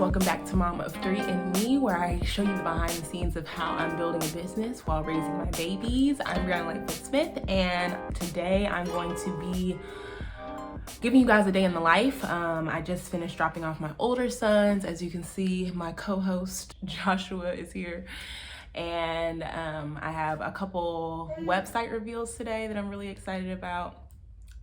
welcome back to Mama of Three and Me, where I show you the behind the scenes of how I'm building a business while raising my babies. I'm Brieanna Lightfoot Smith, and today I'm going to be giving you guys a day in the life. I just finished dropping off my older sons. As you can see, my co-host Joshua is here, and I have a couple website reveals today that I'm really excited about.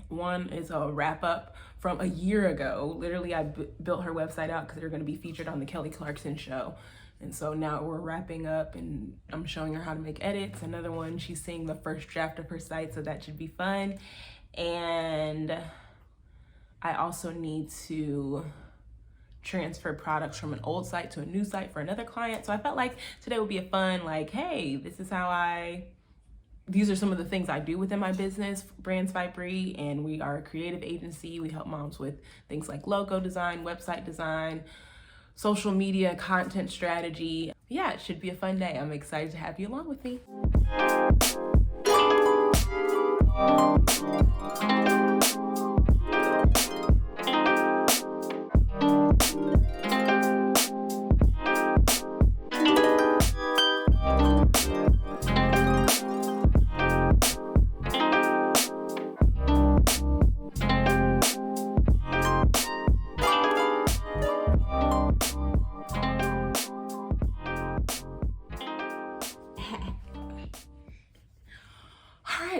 One is a wrap up from a year ago. Literally, I built her website out because they're going to be featured on the Kelly Clarkson show. And so now we're wrapping up and I'm showing her how to make edits. Another one, she's seeing the first draft of her site, so that should be fun. And I also need to transfer products from an old site to a new site for another client. So I felt like today would be a fun, like, hey, these are some of the things I do within my business, Brands by Bree, and we are a creative agency. We help moms with things like logo design, website design, social media, content strategy. Yeah, it should be a fun day. I'm excited to have you along with me.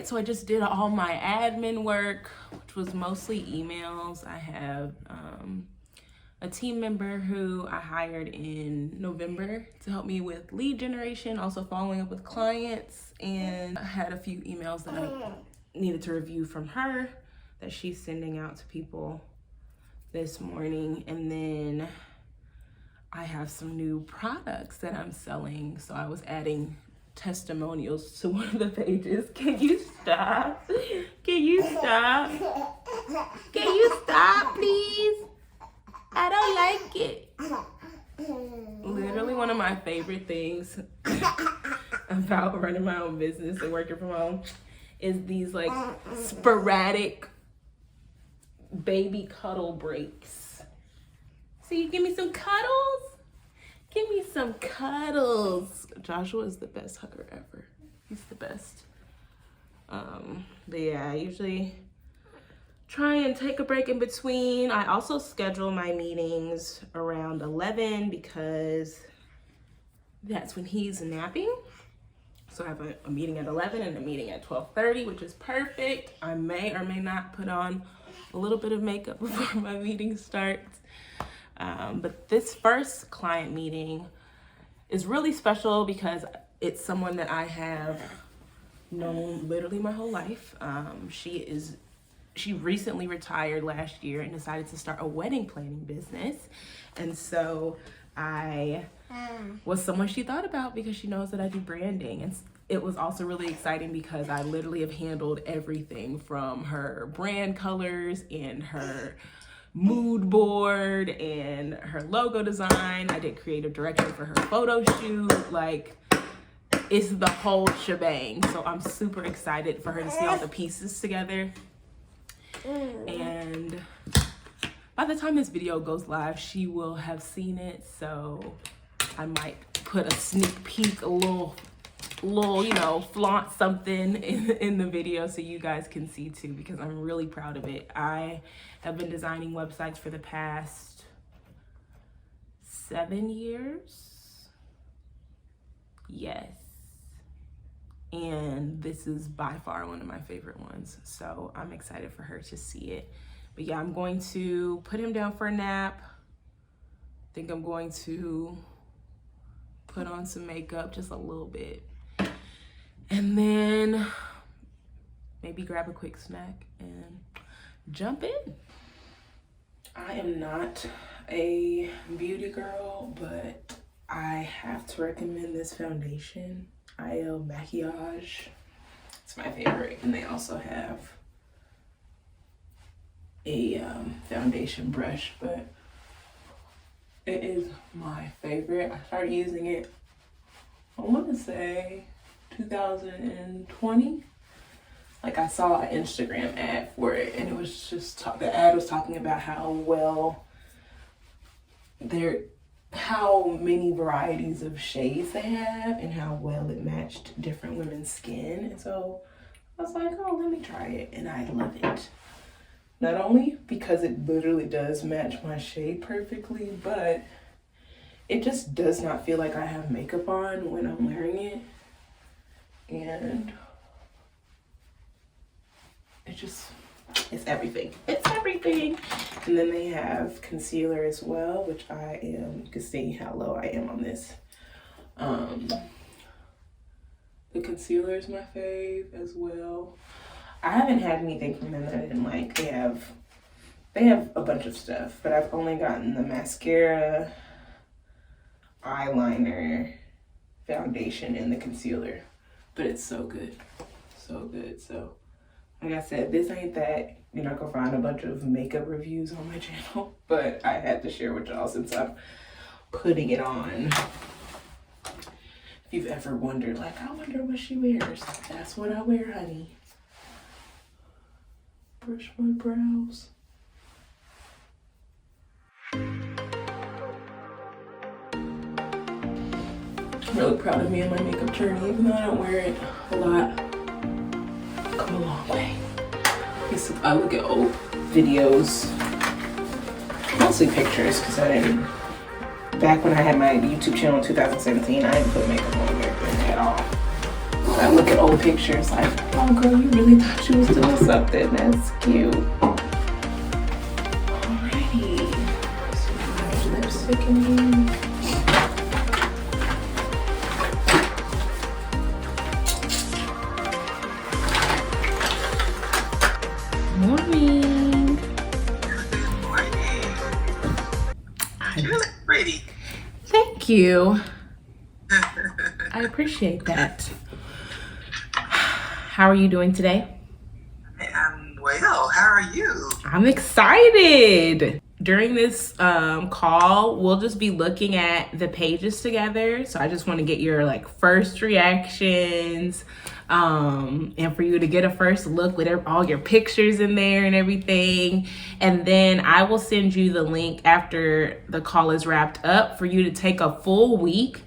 So I just did all my admin work, which was mostly emails. I have a team member who I hired in November to help me with lead generation, also following up with clients, and I had a few emails that I needed to review from her that she's sending out to people this morning. And then I have some new products that I'm selling, so I was adding testimonials to one of the pages. Can you stop? Can you stop? Can you stop, please? I don't like it. Literally one of my favorite things about running my own business and working from home is these like sporadic baby cuddle breaks. So you give me some cuddles? Give me some cuddles. Joshua is the best hugger ever. He's the best. But yeah, I usually try and take a break in between. I also schedule my meetings around 11 because that's when he's napping. So I have a meeting at 11 and a meeting at 12:30, which is perfect. I may or may not put on a little bit of makeup before my meeting starts. But this first client meeting is really special because it's someone that I have known literally my whole life. She recently retired last year and decided to start a wedding planning business. And so I was someone she thought about because she knows that I do branding. And it was also really exciting because I literally have handled everything from her brand colors and her mood board and her logo design. I did creative direction for her photo shoot. Like, it's the whole shebang. So I'm super excited for her to see all the pieces together. And by the time this video goes live, she will have seen it. So I might put a sneak peek, a little, flaunt something in the video so you guys can see too, because I'm really proud of it. I have been designing websites for the past 7 years. Yes. And this is by far one of my favorite ones. So I'm excited for her to see it. But yeah, I'm going to put him down for a nap. I think I'm going to put on some makeup, just a little bit. And then maybe grab a quick snack and jump in. I am not a beauty girl, but I have to recommend this foundation, IL Maquillage. It's my favorite. And they also have a foundation brush, but it is my favorite. I started using it, I want to say 2020. Like, I saw an Instagram ad for it, and it was just the ad was talking about how well how many varieties of shades they have and how well it matched different women's skin. And so I was like, oh, let me try it. And I love it. Not only because it literally does match my shade perfectly, but it just does not feel like I have makeup on when I'm wearing it. And it's everything. It's everything. And then they have concealer as well, which you can see how low I am on this. The concealer is my fave as well. I haven't had anything from them that I didn't like. They have a bunch of stuff, but I've only gotten the mascara, eyeliner, foundation, and the concealer. But it's so good. So good. So like I said, this ain't that you're not gonna find a bunch of makeup reviews on my channel, but I had to share with y'all since I'm putting it on. If you've ever wondered, like, I wonder what she wears, that's what I wear, honey. Brush my brows. I'm really proud of me and my makeup journey, even though I don't wear it a lot. I've come a long way. I look at old videos, mostly pictures, because I didn't, back when I had my YouTube channel in 2017, I didn't put makeup on there at all. I look at old pictures like, oh girl, you really thought you was doing something. That's cute. Alrighty. So my lipstick in here. Morning. You look pretty. Thank you. I appreciate that. How are you doing today? I'm well. How are you? I'm excited. During this call, we'll just be looking at the pages together. So I just want to get your first reactions, and for you to get a first look with all your pictures in there and everything. And then I will send you the link after the call is wrapped up for you to take a full week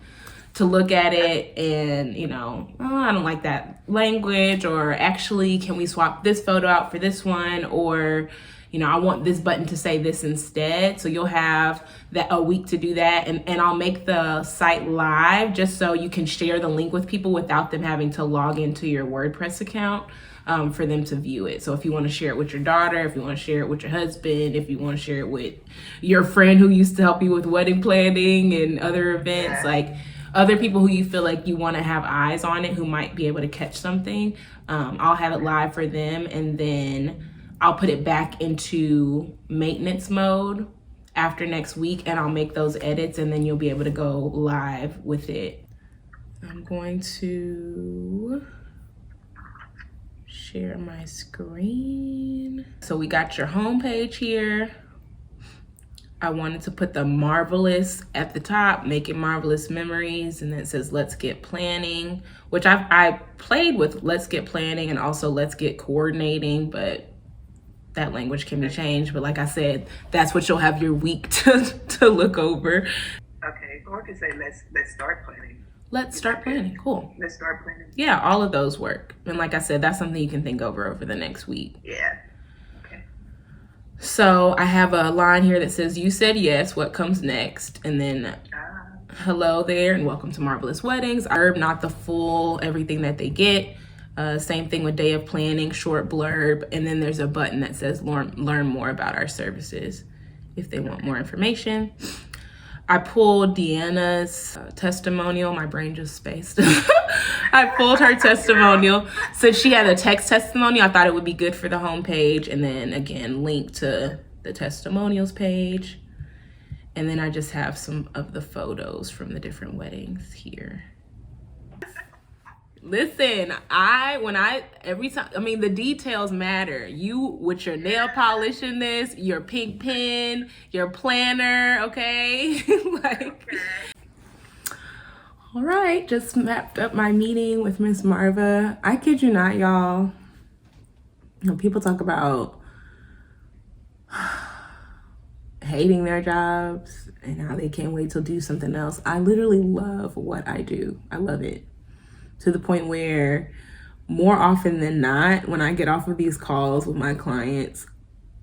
to look at it and, I don't like that language, or actually, can we swap this photo out for this one? Or, I want this button to say this instead. So you'll have a week to do that. And I'll make the site live just so you can share the link with people without them having to log into your WordPress account for them to view it. So if you want to share it with your daughter, if you want to share it with your husband, if you want to share it with your friend who used to help you with wedding planning and other events, other people who you feel like you want to have eyes on it, who might be able to catch something, I'll have it live for them, and then I'll put it back into maintenance mode after next week, and I'll make those edits, and then you'll be able to go live with it. I'm going to share my screen. So we got your homepage here. I wanted to put the marvelous at the top, making marvelous memories, and then it says let's get planning, which I played with let's get planning and also let's get coordinating, but that language can be changed. But like I said, that's what you'll have your week to look over. Okay, or to say let's start planning. Let's start planning. Cool. Let's start planning. Yeah, all of those work. And like I said, that's something you can think over the next week. Yeah. So I have a line here that says, you said yes, what comes next? And then hello there and welcome to Marvelous Weddings. Not the full everything that they get. Same thing with day of planning, short blurb. And then there's a button that says learn more about our services if they want more information. I pulled Deanna's testimonial. My brain just spaced. I pulled her testimonial. Since she had a text testimonial, I thought it would be good for the homepage. And then again, link to the testimonials page. And then I just have some of the photos from the different weddings here. Listen, every time, the details matter. You with your nail polish in this, your pink pen, your planner, okay? All right, just wrapped up my meeting with Miss Marva. I kid you not, y'all. People talk about hating their jobs and how they can't wait to do something else. I literally love what I do. I love it to the point where more often than not, when I get off of these calls with my clients,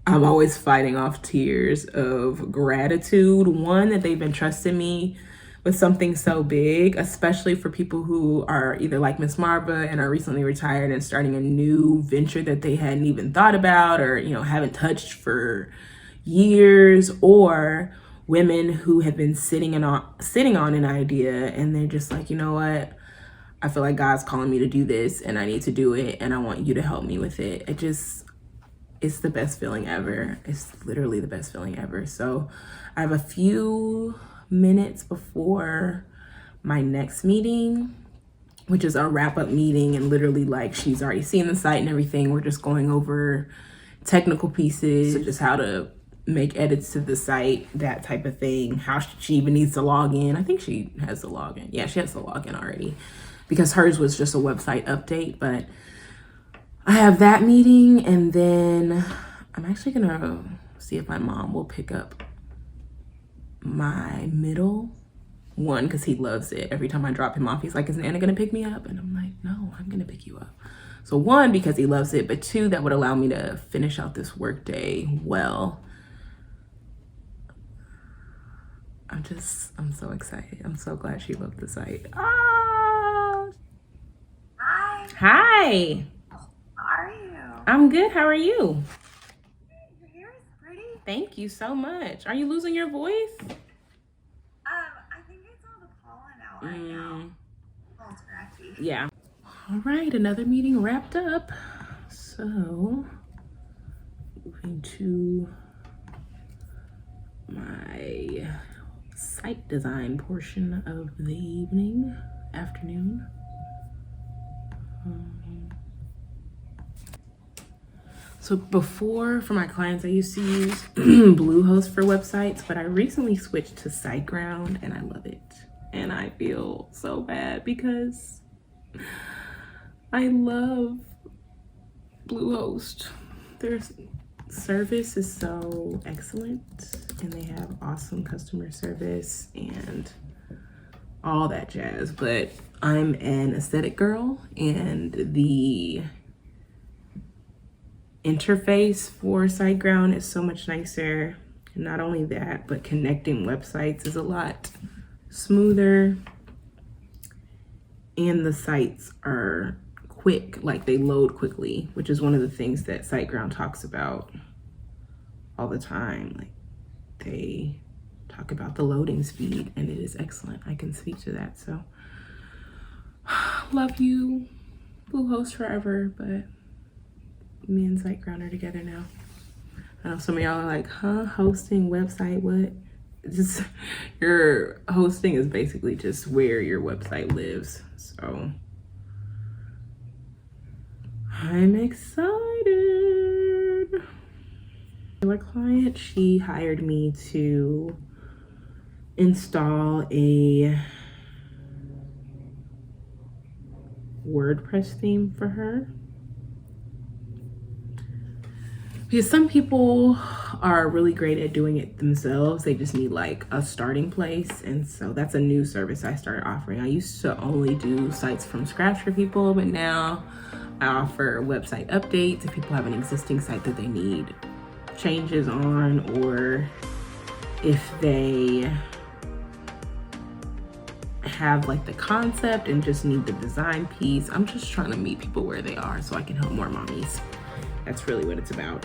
I'm always fighting off tears of gratitude. One, that they've been trusting me with something so big, especially for people who are either like Miss Marva and are recently retired and starting a new venture that they hadn't even thought about or, haven't touched for years, or women who have been sitting on an idea and they're just like, you know what? I feel like God's calling me to do this and I need to do it and I want you to help me with it. It's the best feeling ever. It's literally the best feeling ever. So I have a few minutes before my next meeting, which is our wrap-up meeting, and literally like she's already seen the site and everything. We're just going over technical pieces, so just how to make edits to the site, that type of thing, how she even needs to log in. I think she has to log in. Yeah, she has to log in already because hers was just a website update. But I have that meeting, and then I'm actually gonna see if my mom will pick up my middle one because he loves it. Every time I drop him off, he's like, is Nana gonna pick me up? And I'm like, no, I'm gonna pick you up. So one, because he loves it, but two, that would allow me to finish out this work day well. I'm so excited. I'm so glad she loved the site. Ah! Hi. Hi. How are you? I'm good. How are you? Your hair is pretty. Thank you so much. Are you losing your voice? I think it's all the pollen out right now. A little scratchy. Yeah. All right, another meeting wrapped up. So, moving to my site design portion of the afternoon. So before, for my clients, I used to use Bluehost for websites, but I recently switched to SiteGround and I love it. And I feel so bad because I love Bluehost. Their service is so excellent and they have awesome customer service and all that jazz. But I'm an aesthetic girl and the interface for SiteGround is so much nicer. And not only that, but connecting websites is a lot smoother. And the sites are quick, like they load quickly, which is one of the things that SiteGround talks about all the time. Like they talk about the loading speed and it is excellent. I can speak to that. So love you, Bluehost forever, but me and SiteGround are together now. I know some of y'all are like, huh, hosting website, what? Just your hosting is basically just where your website lives. So I'm excited. My client, she hired me to install a WordPress theme for her. Because some people are really great at doing it themselves. They just need like a starting place. And so that's a new service I started offering. I used to only do sites from scratch for people, but now I offer website updates if people have an existing site that they need changes on, or if they have like the concept and just need the design piece. I'm just trying to meet people where they are so I can help more mommies. That's really what it's about.